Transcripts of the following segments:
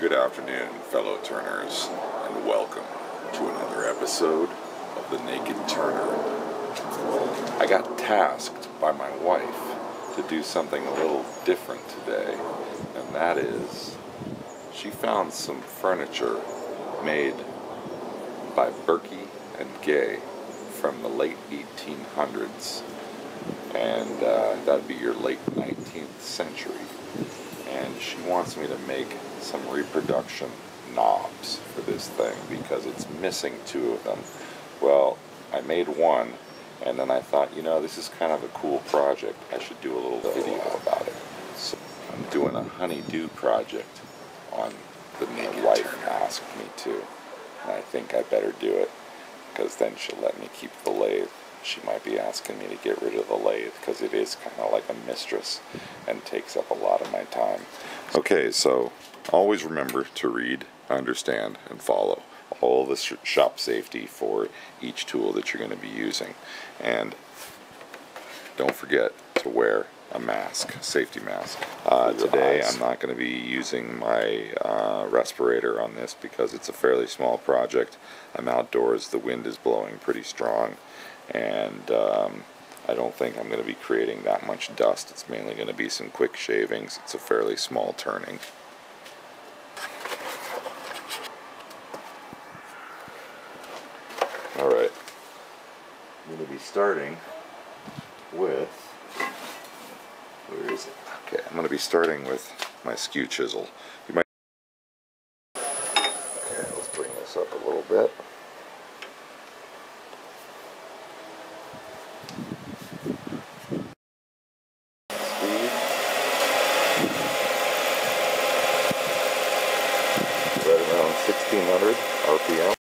Good afternoon, fellow turners, and welcome to another episode of The Naked Turner. I got tasked by my wife to do something a little different today, and that is, she found some furniture made by Berkey and Gay from the late 1800s, and that'd be your late 19th century. And she wants me to make some reproduction knobs for this thing because it's missing two of them. Well, I made one, and then I thought, you know, this is kind of a cool project. I should do a little video about it. So I'm doing a honey-do project on the naked. My wife asked me to, and I think I better do it because then she'll let me keep the lathe. She might be asking me to get rid of the lathe because it is kind of like a mistress and takes up a lot of my time. Okay, so always remember to read, understand, and follow all the shop safety for each tool that you're going to be using. And don't forget to wear a mask, safety mask. Today I'm not going to be using my respirator on this because it's a fairly small project. I'm outdoors, the wind is blowing pretty strong, and I don't think I'm going to be creating that much dust. It's mainly going to be some quick shavings. It's a fairly small turning. Alright, I'm going to be starting with, where is it? Okay, I'm going to be starting with my skew chisel. You might. Okay, let's bring this up a little bit. Speed. Right around 1600 RPM.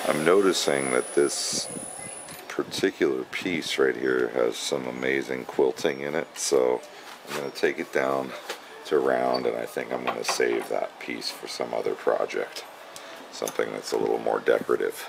I'm noticing that this particular piece right here has some amazing quilting in it, so I'm going to take it down to round, and I think I'm going to save that piece for some other project, something that's a little more decorative.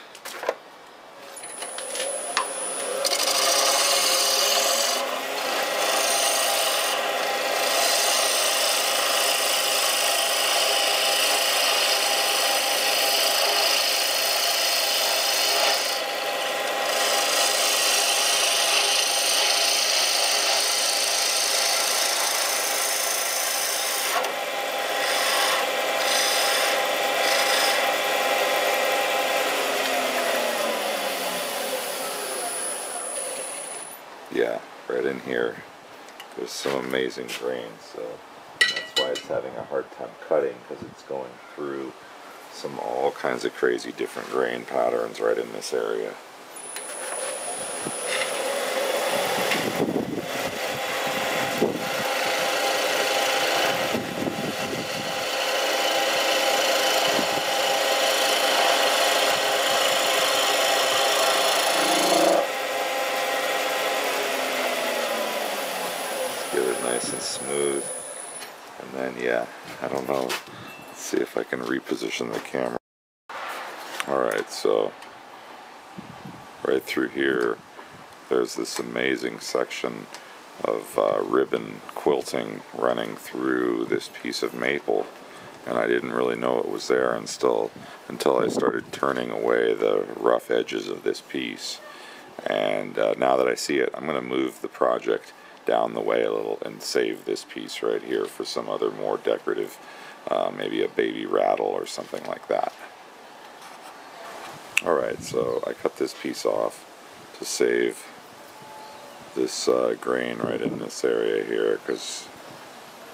Yeah, right in here, there's some amazing grain, so that's why it's having a hard time cutting, because it's going through all kinds of crazy different grain patterns right in this area. Get it nice and smooth, and then yeah, I don't know, let's see if I can reposition the camera. Alright, so right through here there's this amazing section of ribbon quilting running through this piece of maple, and I didn't really know it was there until I started turning away the rough edges of this piece. And now that I see it, I'm going to move the project down the way a little and save this piece right here for some other more decorative, maybe a baby rattle or something like that. Alright, so I cut this piece off to save this grain right in this area here because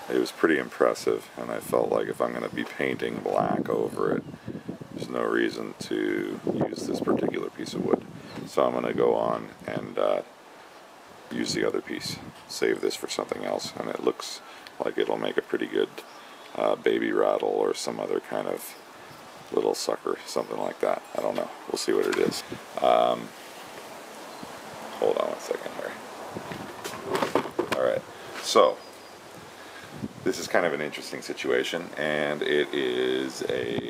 it was pretty impressive, and I felt like if I'm going to be painting black over it, there's no reason to use this particular piece of wood. So I'm going to go on and use the other piece, save this for something else, and it looks like it'll make a pretty good baby rattle or some other kind of little sucker, something like that. I don't know. We'll see what it is. Hold on one second here. Alright, so this is kind of an interesting situation, and it is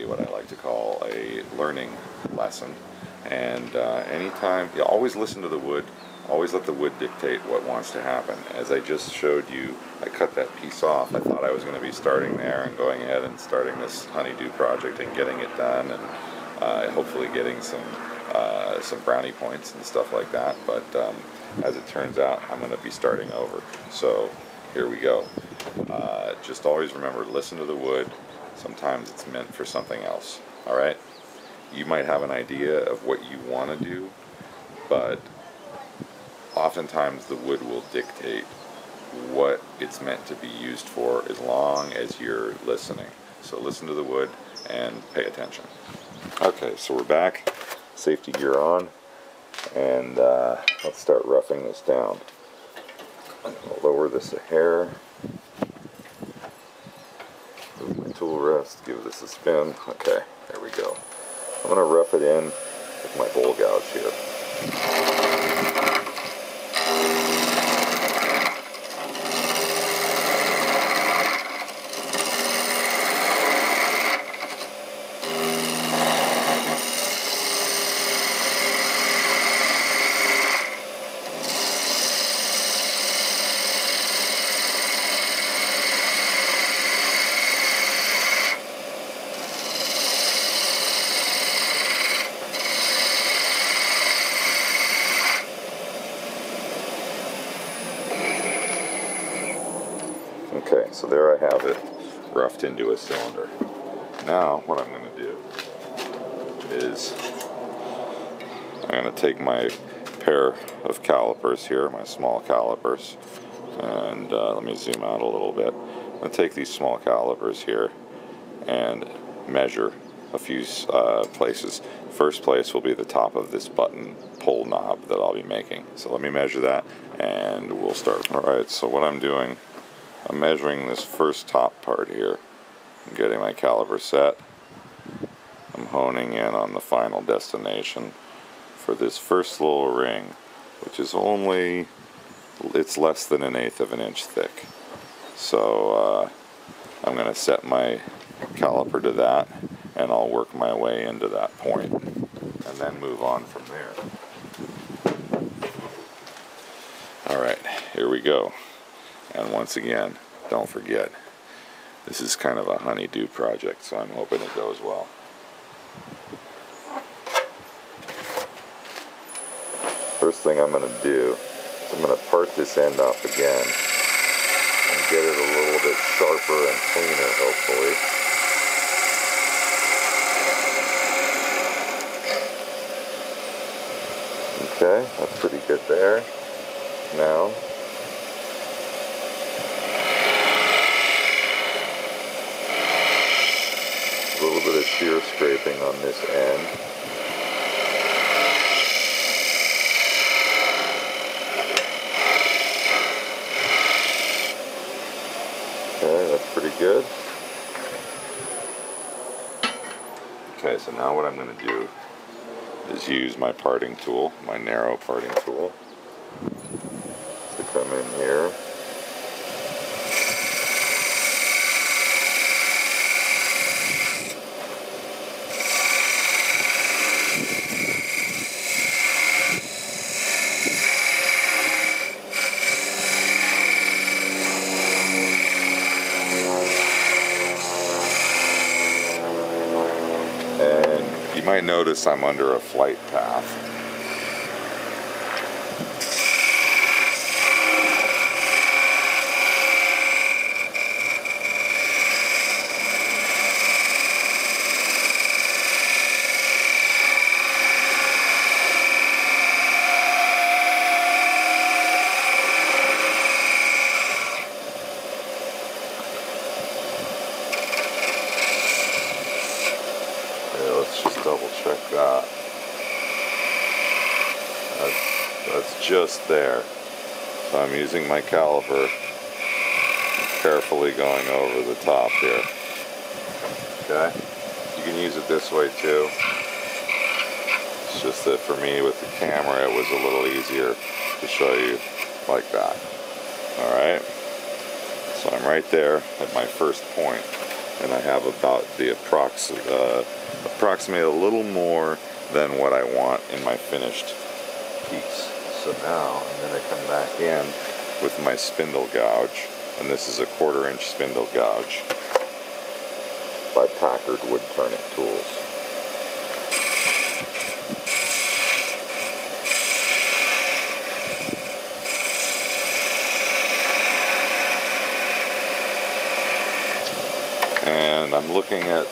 what I like to call a learning lesson. And anytime, you always listen to the wood, always let the wood dictate what wants to happen. As I just showed you, I cut that piece off. I thought I was going to be starting there and going ahead and starting this honeydew project and getting it done, and hopefully getting some brownie points and stuff like that. But as it turns out, I'm going to be starting over. So here we go. Just always remember, listen to the wood. Sometimes it's meant for something else. All right? You might have an idea of what you want to do, but oftentimes the wood will dictate what it's meant to be used for as long as you're listening. So listen to the wood and pay attention. Okay, so we're back. Safety gear on, and let's start roughing this down. I'll lower this a hair. Move my tool rest, give this a spin. Okay, there we go. I'm going to rough it in with my bowl gouge here. Okay, so there I have it, roughed into a cylinder. Now, what I'm going to do is I'm going to take my pair of calipers here, my small calipers, and let me zoom out a little bit. I'm going to take these small calipers here and measure a few places. First place will be the top of this button pull knob that I'll be making. So let me measure that and we'll start. Alright, so what I'm doing, I'm measuring this first top part here. I'm getting my caliper set. I'm honing in on the final destination for this first little ring, which is only, it's less than 1/8 of an inch thick. So I'm going to set my caliper to that, and I'll work my way into that point and then move on from there. Alright, here we go. And once again, don't forget, this is kind of a honeydew project, so I'm hoping it goes well. First thing I'm going to do is I'm going to part this end off again and get it a little bit sharper and cleaner, hopefully. Okay, that's pretty good there. Now, a little bit of shear scraping on this end. Okay, that's pretty good. Okay, so now what I'm going to do is use my parting tool, my narrow parting tool, to come in here. And you might notice I'm under a flight path. Let's just double check that. That's just there. So I'm using my caliper, carefully going over the top here. Okay? You can use it this way too. It's just that for me with the camera it was a little easier to show you like that. Alright, so I'm right there at my first point, and I have about the approximately a little more than what I want in my finished piece. So now I'm going to come back in with my spindle gouge, and this is a 1/4 inch spindle gouge by Packard Woodturning tools. And I'm looking at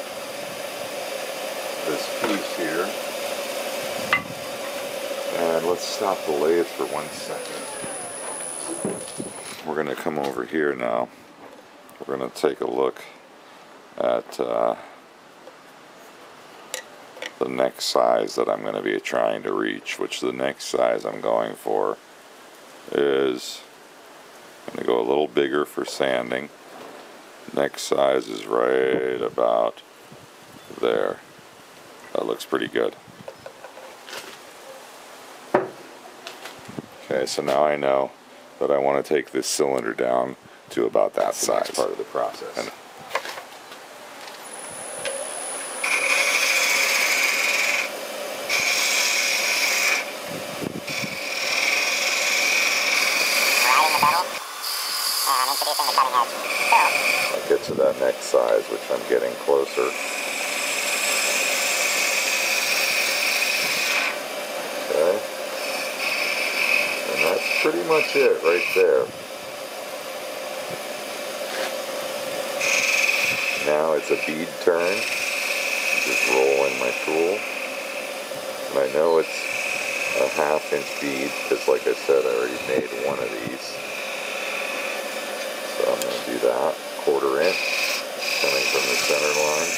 this piece here, and let's stop the lathe for 1 second. We're going to come over here now. We're going to take a look at the next size that I'm going to be trying to reach, which the next size I'm going for is, I'm going to go a little bigger for sanding. Next size is right about there. That looks pretty good. Okay, so now I know that I want to take this cylinder down to about that size. Part of the process. And I'll get to that next size, which I'm getting closer. Okay. And that's pretty much it right there. Now it's a bead turn. Just roll in my tool. And I know it's a 1/2 inch bead because, like I said, I already made one of these. So I'm going to do that. 1/4 inch coming from the center line.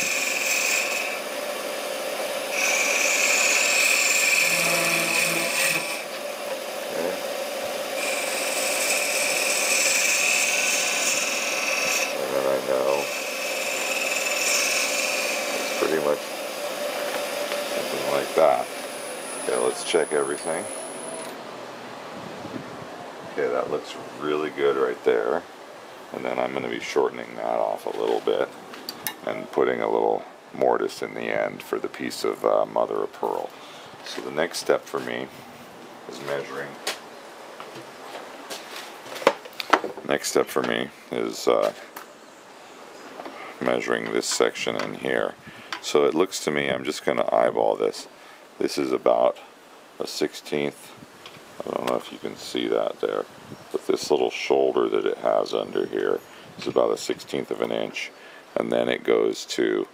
Okay. And then I know it's pretty much something like that. Okay, let's check everything. Okay, that looks really good right there. And then I'm going to be shortening that off a little bit and putting a little mortise in the end for the piece of mother of pearl. So the next step for me is measuring. Next step for me is measuring this section in here. So it looks to me, I'm just going to eyeball this. This is about a 1/16. I don't know if you can see that there, but this little shoulder that it has under here is about a 1/16 of an inch, and then it goes to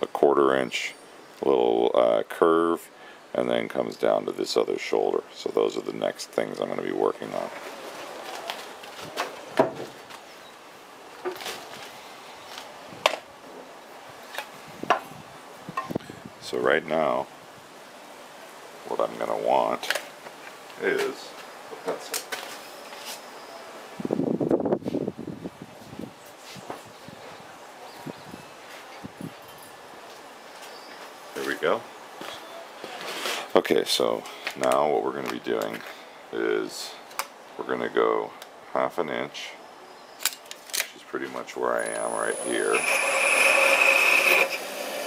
a 1/4 inch little curve, and then comes down to this other shoulder. So those are the next things I'm going to be working on. So right now, what I'm going to want is a pencil. There we go. Okay, so now what we're going to be doing is we're going to go 1/2 inch, which is pretty much where I am right here.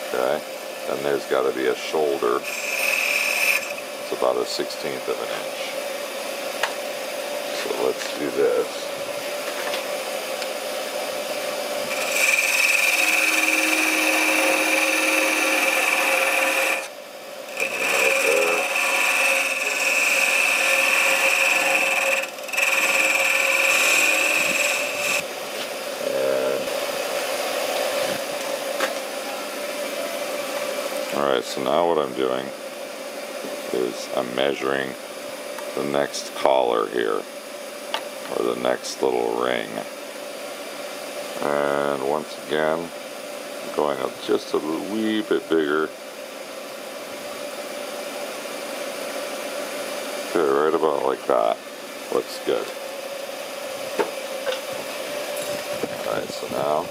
Okay, then there's got to be a shoulder. It's about a 1/16 of an inch. So let's do this. Alright, so now what I'm doing is I'm measuring the next collar here, or the next little ring. And once again, I'm going up just a wee bit bigger. Okay, right about like that. Looks good. Alright, so now I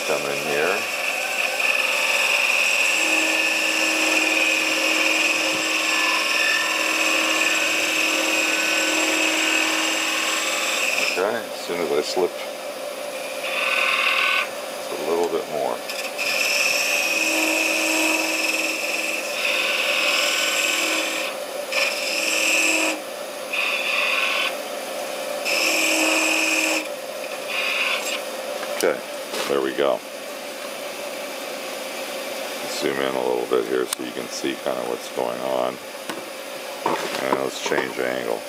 come in here. Okay, as soon as I slip just a little bit more. Okay, there we go. Zoom in a little bit here so you can see kind of what's going on. And let's change angle.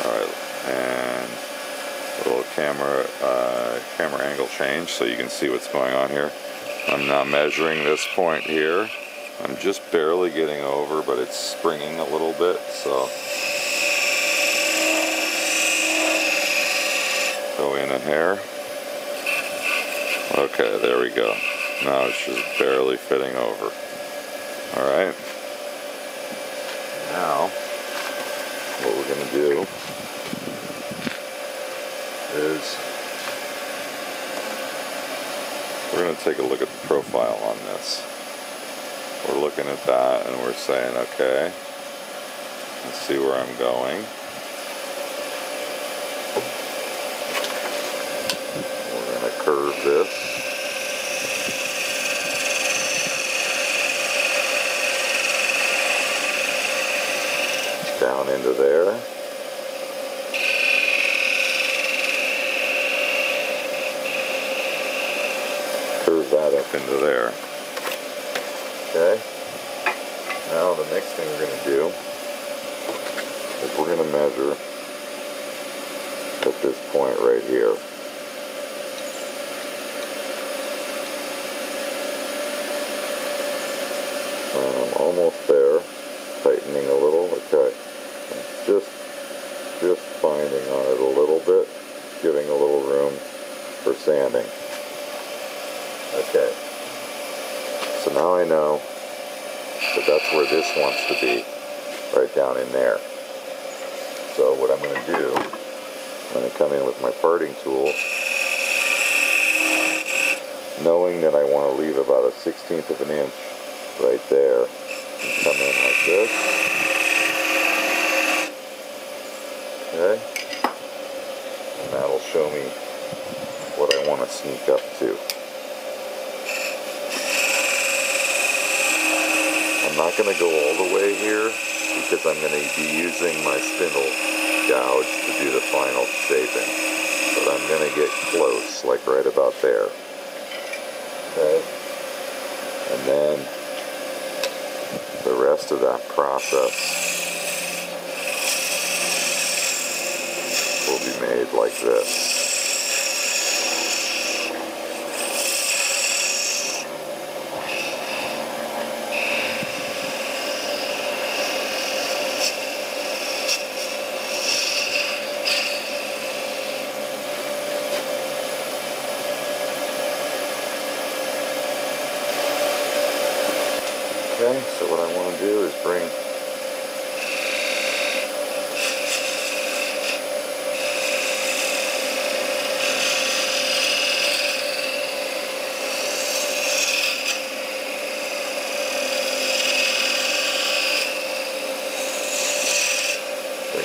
Alright, and a little camera angle change so you can see what's going on here. I'm now measuring this point here. I'm just barely getting over, but it's springing a little bit, so go in a hair. Okay, there we go. Now it's just barely fitting over. Alright. Now, what we're going to do is we're going to take a look at the profile on this. We're looking at that and we're saying, okay, let's see where I'm going. We're going to curve this. Down into there. Curve that up into there. Okay. Now the next thing we're going to do is we're going to measure at this point right here. And I'm almost there. Tightening a little. Okay. Just binding on it a little bit, giving a little room for sanding. Okay. So now I know that that's where this wants to be, right down in there. So what I'm going to do, I'm going to come in with my parting tool, knowing that I want to leave about a 1/16 of an inch right there, and come in like this. Okay, and that'll show me what I want to sneak up to. I'm not going to go all the way here because I'm going to be using my spindle gouge to do the final shaping. But I'm going to get close, like right about there. Okay, and then the rest of that process will be made like this. Okay, so what I want to do is bring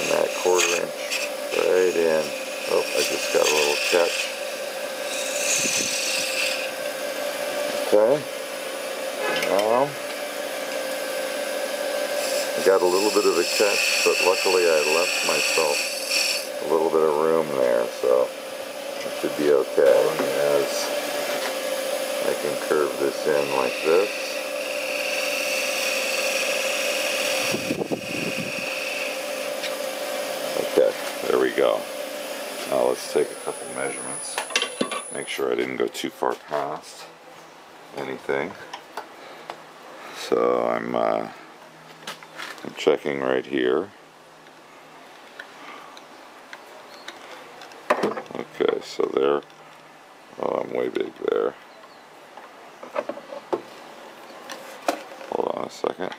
that 1/4 inch right in. Oh, I just got a little catch. Okay, now I got a little bit of a catch, but luckily I left myself a little bit of room there, so it should be okay as I can curve this in like this. Okay, there we go. Now let's take a couple measurements. Make sure I didn't go too far past anything. So I'm checking right here. Okay, so there. Oh, I'm way big there. Hold on a second.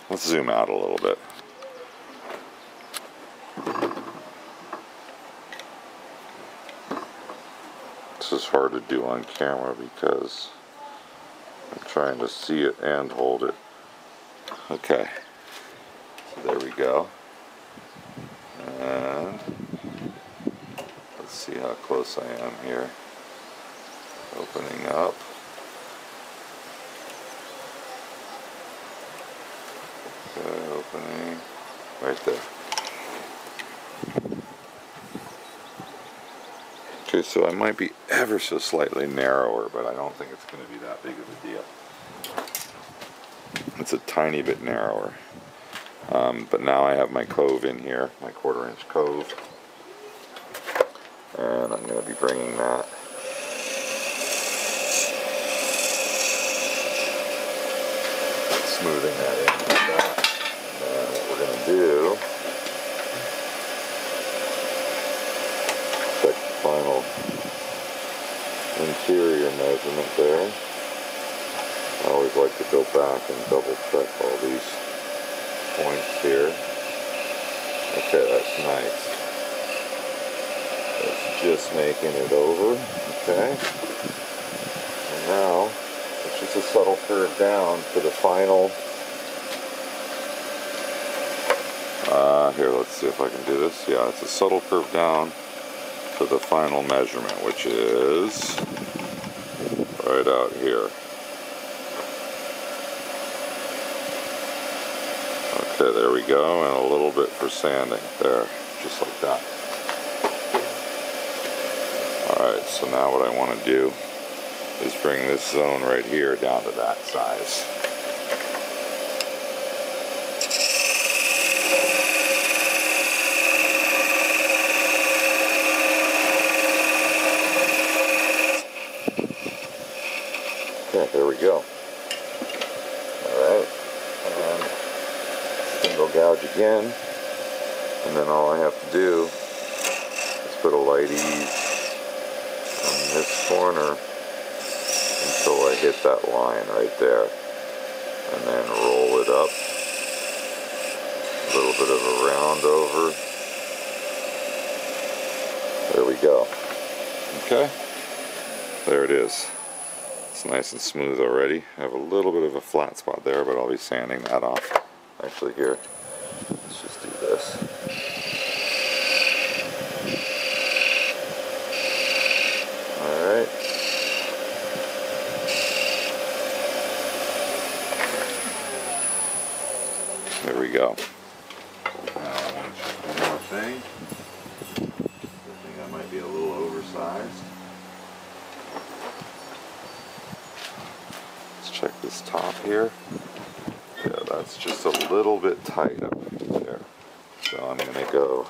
Let's zoom out a little bit. This is hard to do on camera because I'm trying to see it and hold it. Okay. There we go. And let's see how close I am here. Opening up. Okay, opening right there. Okay, so I might be ever so slightly narrower, but I don't think it's going to be that big of a deal. It's a tiny bit narrower. But now I have my cove in here, my 1/4 inch cove. And I'm going to be bringing that smoothing that in like that. And then what we're going to do, check the final interior measurement there. I always like to go back and double check all these points here. Okay, that's nice. That's just making it over. Okay. And now it's just a subtle curve down to the final. Here, let's see if I can do this. Yeah, it's a subtle curve down to the final measurement, which is right out here. Okay, there we go, and a little bit for sanding there, just like that. Alright, so now what I want to do is bring this zone right here down to that size. Okay, there we go. Alright, and single gouge again, and then all I have to do is put a light ease on this corner until I hit that line right there, and then roll it up, a little bit of a round over. There we go. Okay, there it is. It's nice and smooth already. I have a little bit of a flat spot there, but I'll be sanding that off. Actually, here, let's just do this. Alright. There we go. Now I want to check one more thing. I think I might be a little oversized. Let's check this top here. Yeah, that's just a little bit tight up there. So I'm going to go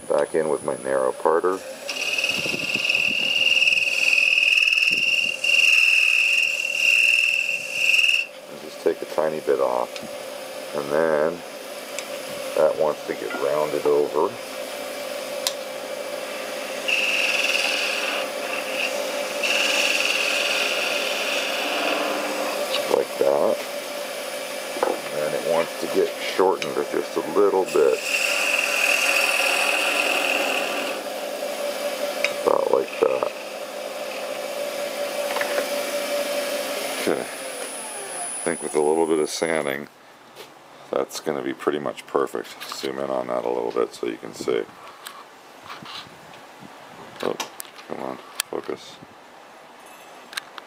back in with my narrow parter. And just take a tiny bit off. And then that wants to get rounded over. Like that. And it wants to get shortened just a little bit. About like that. Okay. I think with a little bit of sanding, that's going to be pretty much perfect. Zoom in on that a little bit so you can see. Oh, come on, focus.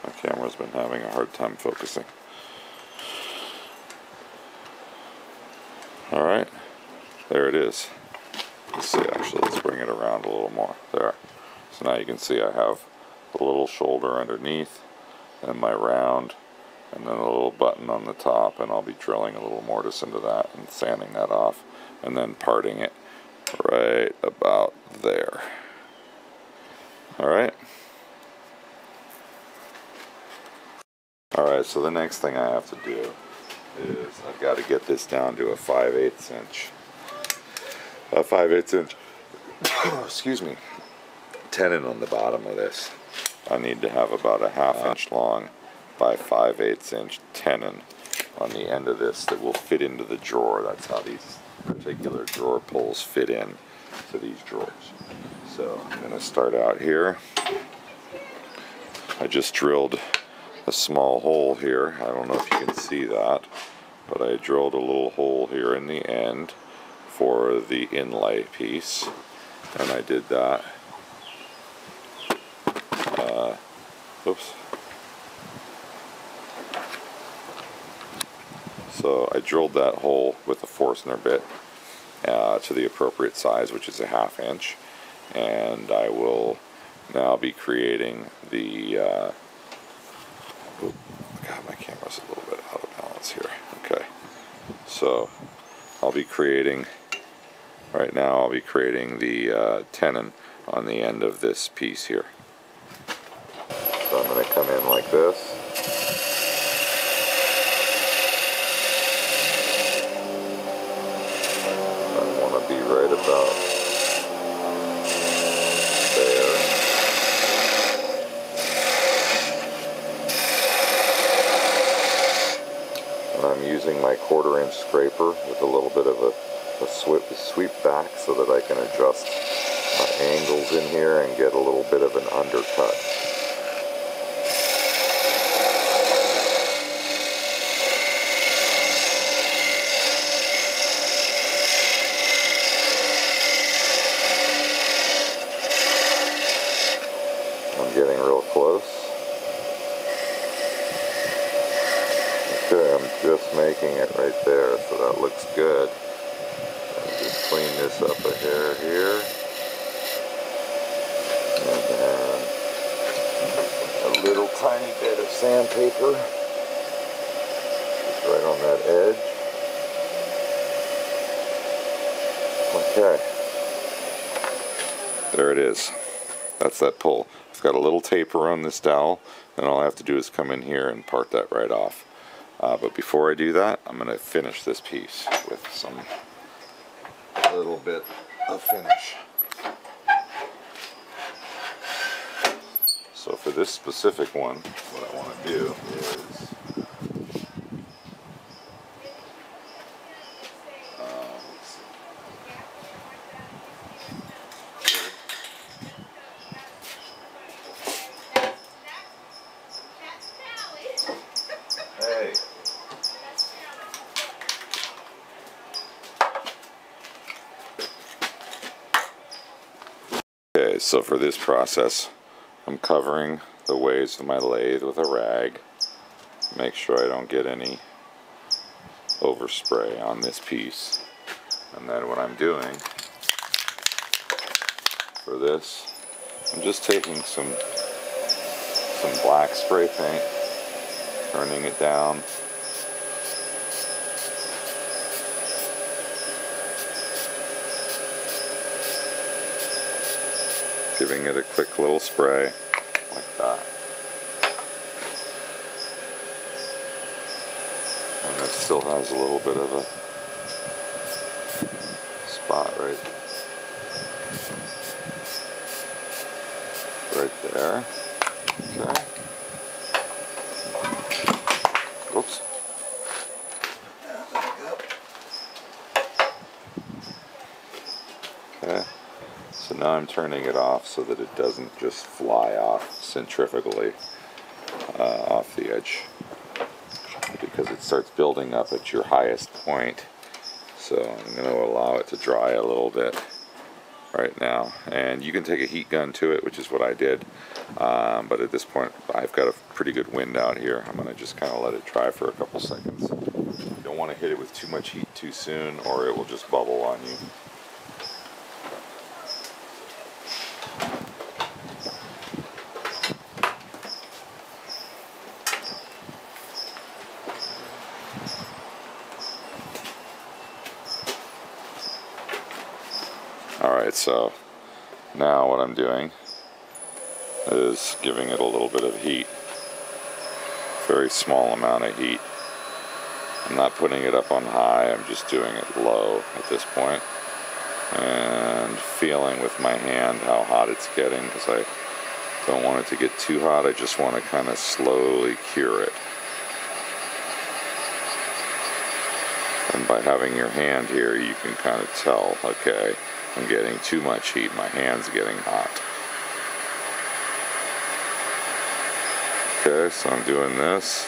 My camera's been having a hard time focusing. Alright, there it is. Let's see, actually, let's bring it around a little more. There. So now you can see I have the little shoulder underneath, and my round, and then a little button on the top, and I'll be drilling a little mortise into that and sanding that off, and then parting it right about there. Alright? Alright, so the next thing I have to do is I've got to get this down to a 5/8 inch. A 5/8 inch, excuse me, tenon on the bottom of this. I need to have about a 1/2 inch long by 5/8 inch tenon on the end of this that will fit into the drawer. That's how these particular drawer pulls fit in to these drawers. So I'm going to start out here. I just drilled a small hole here. I don't know if you can see that, but I drilled a little hole here in the end for the inlay piece, and I did that. Oops. So I drilled that hole with a Forstner bit to the appropriate size, which is a 1/2 inch, and I will now be creating the oh, God, my camera's a little bit out of balance here. Okay, so I'll be creating, right now I'll be creating the tenon on the end of this piece here. So I'm going to come in like this. I want to be right about there. And I'm using my 1/4 inch scraper with a little bit of a sweep back so that I can adjust my angles in here and get a little bit of an undercut. I'm getting real close. Okay, I'm just making it right there, so that looks good. I'll just clean this up a hair here. And then a little tiny bit of sandpaper, just right on that edge. Okay. There it is. That's that pull. I've got a little taper on this dowel, and all I have to do is come in here and part that right off. But before I do that, I'm going to finish this piece with some little bit of finish. So for this specific one, what I want to do is hey. Okay, so for this process, I'm covering the ways of my lathe with a rag. Make sure I don't get any overspray on this piece. And then what I'm doing for this, I'm just taking some black spray paint, turning it down. Giving it a quick little spray, like that. And it still has a little bit of a spot right there. Okay. Oops. Okay. So now I'm turning it off so that it doesn't just fly off centrifugally off the edge, because it starts building up at your highest point. So I'm going to allow it to dry a little bit right now, and you can take a heat gun to it, which is what I did, but at this point I've got a pretty good wind out here. I'm going to just kind of let it dry for a couple seconds. You don't want to hit it with too much heat too soon, or it will just bubble on you. Alright, so now what I'm doing is giving it a little bit of heat. Very small amount of heat. I'm not putting it up on high, I'm just doing it low at this point. And feeling with my hand how hot it's getting, because I don't want it to get too hot, I just want to kind of slowly cure it. And by having your hand here, you can kind of tell, okay, I'm getting too much heat, my hand's getting hot. Okay, so I'm doing this,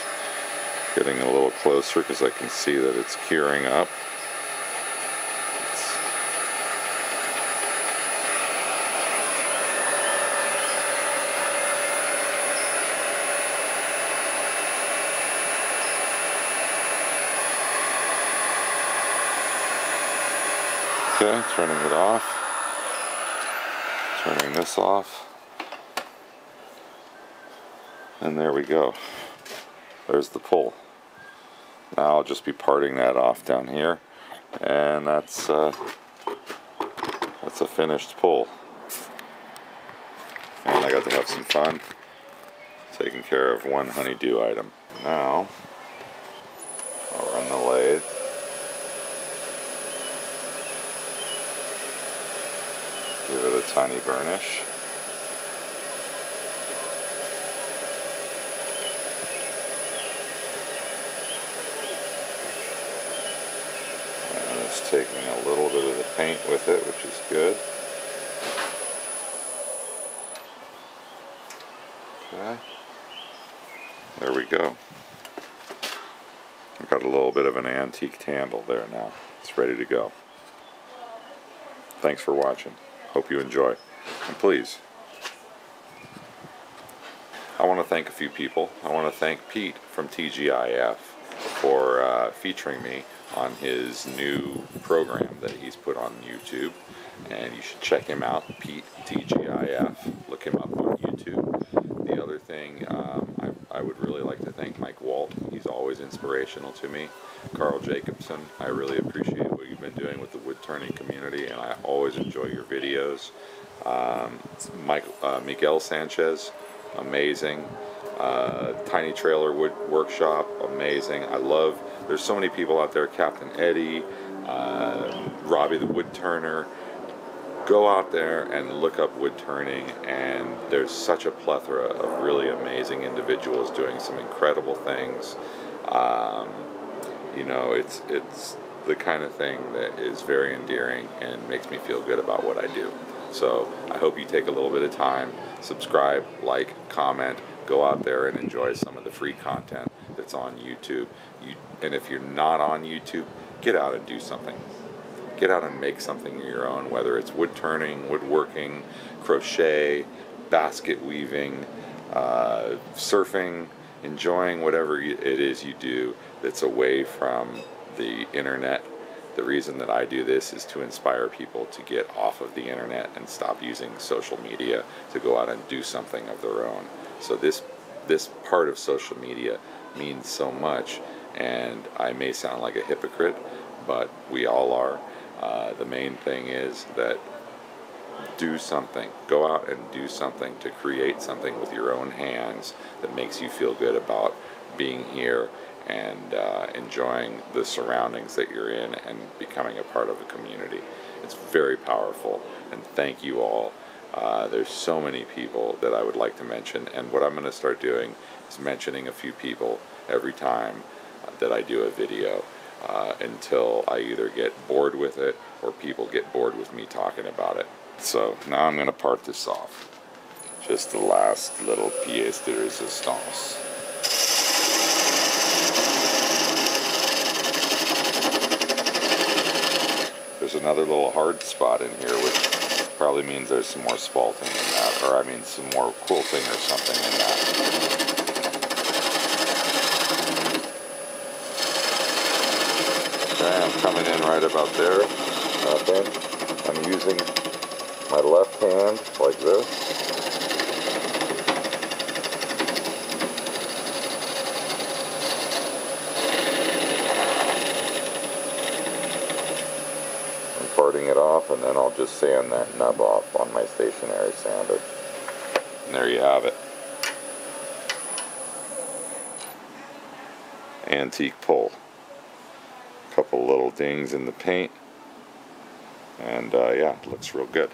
Getting a little closer because I can see that it's curing up. Okay, turning it off, turning this off, and there we go. There's the pull. Now I'll just be parting that off down here, and that's a finished pull. And I got to have some fun taking care of one honeydew item. Now I'll run the lathe. Give it a tiny burnish. And it's taking a little bit of the paint with it, which is good. Okay. There we go. I've got a little bit of an antique handle there now. It's ready to go. Thanks for watching. Hope you enjoy. And please, I want to thank a few people. I want to thank Pete from TGIF for featuring me on his new program that he's put on YouTube. And you should check him out, Pete TGIF. Look him up on YouTube. The other thing, I would really like to thank Mike Walt. He's always inspirational to me. Carl Jacobson, I really appreciate what you've been doing with the woodturning community, and I always enjoy your videos. Miguel Sanchez, amazing. Tiny Trailer Wood Workshop, amazing. There's so many people out there, Captain Eddie, Robbie the Woodturner. Go out there and look up woodturning, and there's such a plethora of really amazing individuals doing some incredible things. You know, it's the kind of thing that is very endearing and makes me feel good about what I do. So I hope you take a little bit of time, subscribe, like, comment, go out there and enjoy some of the free content that's on YouTube. And if you're not on YouTube, get out and do something. Get out and make something of your own, whether it's wood turning, woodworking, crochet, basket weaving, surfing, enjoying whatever it is you do that's away from the internet. The reason that I do this is to inspire people to get off of the internet and stop using social media, to go out and do something of their own. So this part of social media means so much, and I may sound like a hypocrite, but we all are. The main thing is that do something. Go out and do something to create something with your own hands that makes you feel good about being here and enjoying the surroundings that you're in and becoming a part of a community. It's very powerful, and thank you all. There's so many people that I would like to mention, and what I'm going to start doing is mentioning a few people every time that I do a video. Until I either get bored with it or people get bored with me talking about it. So now I'm going to part this off. Just the last little pièce de résistance. There's another little hard spot in here, which probably means there's some more spalting in that, or I mean some more quilting or something in that. Okay, I'm coming in right about there. I'm using my left hand like this. I'm parting it off, and then I'll just sand that nub off on my stationary sander. And there you have it. Antique pull. Couple little dings in the paint, and yeah, it looks real good.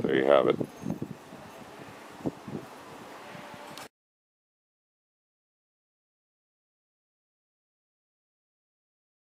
There you have it.